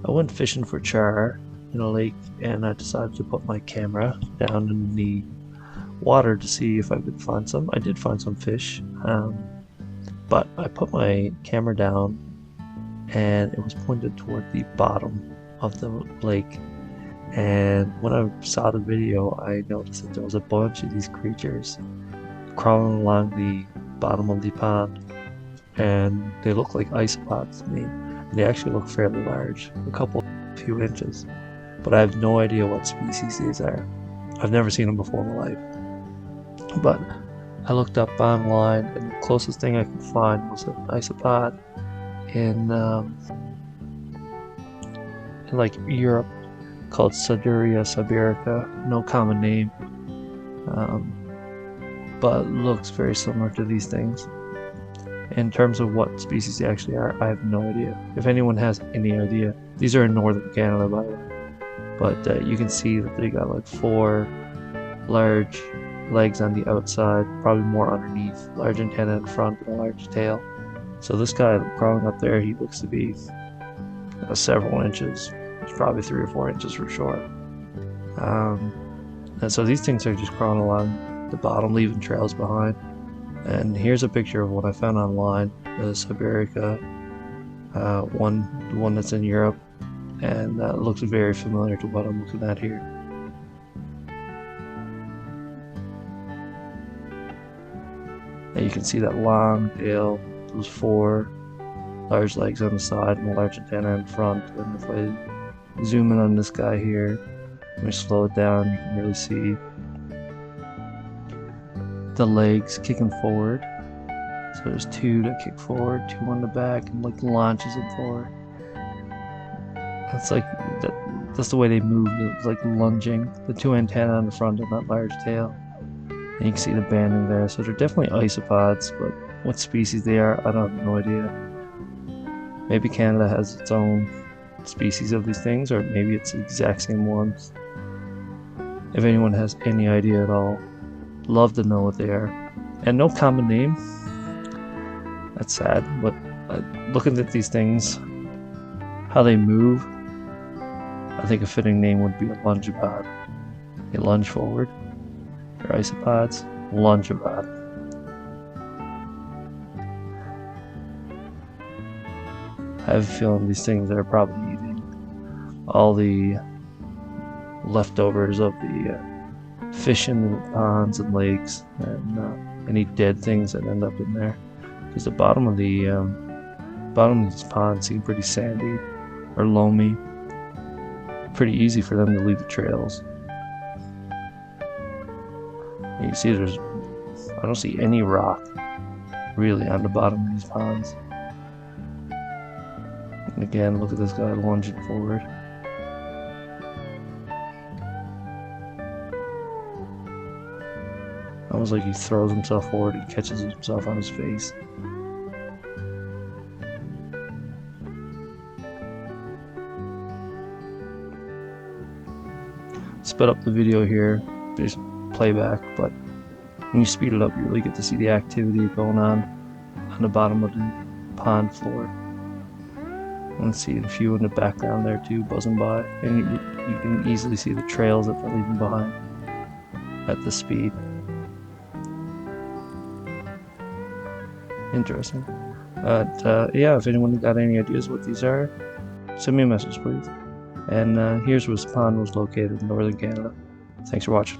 I went fishing for char in a lake, and I decided to put my camera down in the water to see if I could find some. I did find some fish, but I put my camera down and it was pointed toward the bottom of the lake. And when I saw the video, I noticed that there was a bunch of these creatures crawling along the bottom of the pond, and they look like isopods to me. They actually look fairly large, a few inches, but I have no idea what species these are. I've never seen them before in my life. But I looked up online, and the closest thing I could find was an isopod in like Europe, called Saduria, sibirica. No common name, but looks very similar to these things. In terms of what species they actually are, I have no idea. If anyone has any idea, these are in northern Canada, by the way. But you can see that they got like 4 large legs on the outside, probably more underneath, large antenna in front, and a large tail. So this guy crawling up there, he looks to be several inches. It's probably 3 or 4 inches for sure. And so these things are just crawling along the bottom, leaving trails behind. And here's a picture of what I found online, the sibirica, the one that's in Europe, and that looks very familiar to what I'm looking at here. And you can see that long tail, those 4 large legs on the side and a large antenna in front. And if I zoom in on this guy here, let me slow it down, you can really see the legs kicking forward. So there's 2 that kick forward, 2 on the back, and like launches them forward. That's like that's the way they move. It's like lunging. The 2 antennae on the front and that large tail. And you can see the banding there. So they're definitely isopods, but what species they are, I don't have no idea. Maybe Canada has its own species of these things, or maybe it's the exact same ones. If anyone has any idea at all, love to know what they are. And no common name. That's sad, but looking at these things, how they move, I think a fitting name would be a lungipod. They lunge forward. They're isopods. Lungipod. I have a feeling these things are probably eating all the leftovers of the fish in the ponds and lakes, and any dead things that end up in there, because the bottom of these ponds seem pretty sandy or loamy. Pretty easy for them to leave the trails. You can see I don't see any rock really on the bottom of these ponds. And again, look at this guy lunging forward. Almost like he throws himself forward and catches himself on his face. Sped up the video here, just playback, but when you speed it up, you really get to see the activity going on the bottom of the pond floor. And see a few in the background there too, buzzing by, and you can easily see the trails that they're leaving behind at the speed. Interesting. But yeah, if anyone got any ideas what these are, send me a message, please. And here's where this pond was located in northern Canada. Thanks for watching.